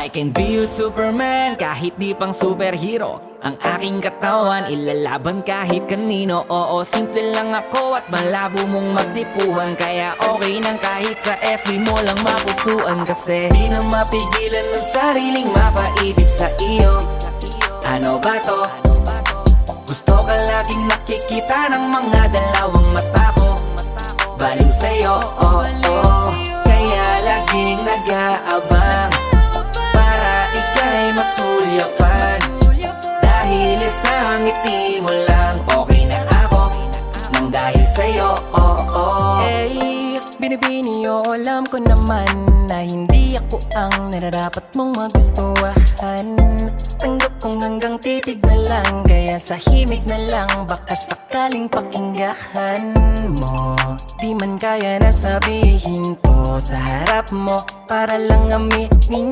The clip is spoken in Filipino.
I can be your Superman kahit di pang superhero. Ang aking katawan ilalaban kahit kanino. Oo, simple lang ako at malabo mong magdipuhan. Kaya okay nang kahit sa FB mo lang mapusuan. Kasi di na mapigilan ng sariling mapaibig sa iyo. Ano ba to? Gusto ka laging nakikita ng mga dalawang mata ko. Baliw sa'yo, oh, oh. Kaya laging nag-aabang para ika'y masulyapan. Dahil isang ngiti mo lang, okay na ako nang dahil sa'yo, oh, oh. Eh, binibini o alam ko naman na hindi ako ang nararapat mong magustuhan. Tanggap kong hanggang titig na lang, kaya sa himig na lang baka sakaling pakinggan mo. Di man kaya na sabihin ko sa harap mo para lang aminin